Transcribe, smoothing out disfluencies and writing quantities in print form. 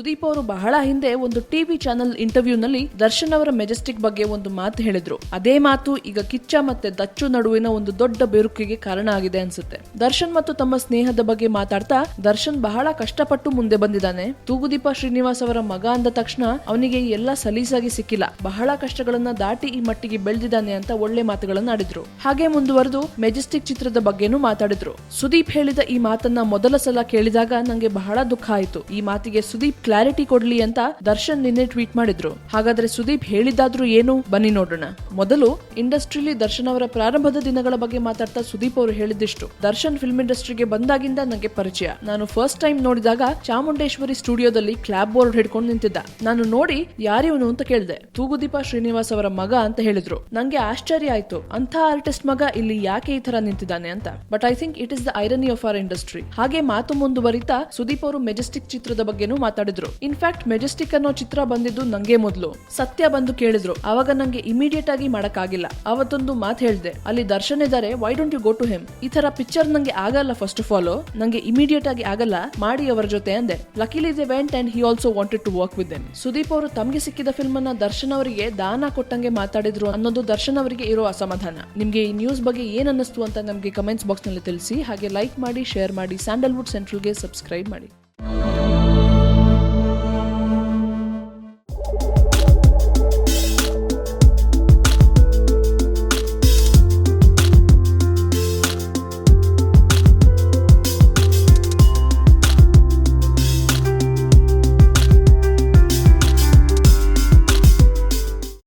ಸುದೀಪ್ ಅವರು ಬಹಳ ಹಿಂದೆ ಒಂದು ಟಿವಿ ಚಾನೆಲ್ ಇಂಟರ್ವ್ಯೂ ನಲ್ಲಿ ದರ್ಶನ್ ಅವರ ಮೆಜೆಸ್ಟಿಕ್ ಬಗ್ಗೆ ಒಂದು ಮಾತು ಹೇಳಿದ್ರು. ಅದೇ ಮಾತು ಈಗ ಕಿಚ್ಚ ಮತ್ತೆ ದಚ್ಚು ನಡುವಿನ ಒಂದು ದೊಡ್ಡ ಬೆರುಕಿಗೆ ಕಾರಣ ಆಗಿದೆ ಅನ್ಸುತ್ತೆ. ದರ್ಶನ್ ಮತ್ತು ತಮ್ಮ ಸ್ನೇಹದ ಬಗ್ಗೆ ಮಾತಾಡ್ತಾ ದರ್ಶನ್ ಬಹಳ ಕಷ್ಟಪಟ್ಟು ಮುಂದೆ ಬಂದಿದ್ದಾನೆ. ತೂಗುದೀಪ ಶ್ರೀನಿವಾಸ್ ಅವರ ಮಗ ಅಂದ ತಕ್ಷಣ ಅವನಿಗೆ ಎಲ್ಲ ಸಲೀಸಾಗಿ ಸಿಕ್ಕಿಲ್ಲ, ಬಹಳ ಕಷ್ಟಗಳನ್ನ ದಾಟಿ ಈ ಮಟ್ಟಿಗೆ ಬೆಳೆದಿದ್ದಾನೆ ಅಂತ ಒಳ್ಳೆ ಮಾತುಗಳನ್ನ ಆಡಿದ್ರು. ಹಾಗೆ ಮುಂದುವರೆದು ಮೆಜೆಸ್ಟಿಕ್ ಚಿತ್ರದ ಬಗ್ಗೆನೂ ಮಾತಾಡಿದ್ರು. ಸುದೀಪ್ ಹೇಳಿದ ಈ ಮಾತನ್ನ ಮೊದಲ ಸಲ ಕೇಳಿದಾಗ ನಂಗೆ ಬಹಳ ದುಃಖ ಆಯ್ತು. ಈ ಮಾತಿಗೆ ಸುದೀಪ್ ಕ್ಲಾರಿಟಿ ಕೊಡ್ಲಿ ಅಂತ ದರ್ಶನ್ ನಿನ್ನೆ ಟ್ವೀಟ್ ಮಾಡಿದ್ರು. ಹಾಗಾದ್ರೆ ಸುದೀಪ್ ಹೇಳಿದಾದ್ರೂ ಏನು, ಬನ್ನಿ ನೋಡೋಣ. ಮೊದಲು ಇಂಡಸ್ಟ್ರಿಲಿ ದರ್ಶನ್ ಅವರ ಪ್ರಾರಂಭದ ದಿನಗಳ ಬಗ್ಗೆ ಮಾತಾಡ್ತಾ ಸುದೀಪ್ ಅವರು ಹೇಳಿದಿಷ್ಟು: ದರ್ಶನ್ ಫಿಲ್ಮ್ ಇಂಡಸ್ಟ್ರಿಗೆ ಬಂದಾಗಿಂದ ನಂಗೆ ಪರಿಚಯ. ನಾನು ಫಸ್ಟ್ ಟೈಮ್ ನೋಡಿದಾಗ ಚಾಮುಂಡೇಶ್ವರಿ ಸ್ಟುಡಿಯೋದಲ್ಲಿ ಕ್ಲಾಪ್ ಬೋರ್ಡ್ ಹಿಡ್ಕೊಂಡು ನಿಂತಿದ್ದ. ನಾನು ನೋಡಿ ಯಾರಿವನು ಅಂತ ಕೇಳಿದೆ. ತೂಗುದೀಪ ಶ್ರೀನಿವಾಸ್ ಅವರ ಮಗ ಅಂತ ಹೇಳಿದ್ರು. ನಂಗೆ ಆಶ್ಚರ್ಯ ಆಯ್ತು, ಅಂತ ಆರ್ಟಿಸ್ಟ್ ಮಗ ಇಲ್ಲಿ ಯಾಕೆ ಈ ತರ ನಿಂತಿದ್ದಾನೆ ಅಂತ. But I think it is the irony of our industry. ಹಾಗೆ ಮಾತು ಮುಂದುವರಿತಾ ಸುದೀಪ್ ಅವರು ಮೆಜೆಸ್ಟಿಕ್ ಚಿತ್ರದ ಬಗ್ಗೆನೂ ಮಾತಾಡಿದ್ರು. ಇನ್ಫ್ಯಾಕ್ಟ್ ಮೆಜೆಸ್ಟಿಕ್ ಅನ್ನೋ ಚಿತ್ರ ಬಂದಿದ್ದು ನಂಗೆ ಮೊದಲು. ಸತ್ಯ ಬಂದು ಕೇಳಿದ್ರು, ಅವಾಗ ನಂಗೆ ಇಮಿಡಿಯೇಟ್ ಆಗಿ ಮಾಡಕ್ಕಾಗಿಲ್ಲ. ಅವತ್ತೊಂದು ಮಾತು ಹೇಳಿದೆ, ಅಲ್ಲಿ ದರ್ಶನ್ ಇದ್ದಾರೆ, why don't you go to him. ಈ ತರ ಪಿಕ್ಚರ್ ನಂಗೆ ಆಗಲ್ಲ, ಫಸ್ಟ್ ಆಫ್ ಆಲ್ ನಂಗೆ ಇಮಿಡಿಯೇಟ್ ಆಗಿ ಆಗಲ್ಲ, ಮಾಡಿ ಅವರ ಜೊತೆ ಅಂದೆ. Luckily they went and he also wanted to work with them. Sudeep ಅವರು ತಮ್ಗೆ ಸಿಕ್ಕಿದ ಫಿಲ್ಮ್ ಅನ್ನ ದರ್ಶನ್ ಅವರಿಗೆ ದಾನ ಕೊಟ್ಟಂಗೆ ಮಾತಾಡಿದ್ರು ಅನ್ನೋದು ದರ್ಶನ್ ಅವರಿಗೆ ಇರೋ ಅಸಮಾಧಾನ. ನಿಮ್ಗೆ ಈ ನ್ಯೂಸ್ ಬಗ್ಗೆ ಏನ್ ಅನ್ನಿಸ್ತು ಅಂತ ನಮ್ಗೆ ಕಮೆಂಟ್ಸ್ ಬಾಕ್ಸ್ ನಲ್ಲಿ ತಿಳಿಸಿ. ಹಾಗೆ ಲೈಕ್ ಮಾಡಿ, ಶೇರ್ ಮಾಡಿ, ಸ್ಯಾಂಡಲ್ವುಡ್ ಸೆಂಟ್ರಲ್ಗೆ ಸಬ್ಸ್ಕ್ರೈಬ್ ಮಾಡಿ.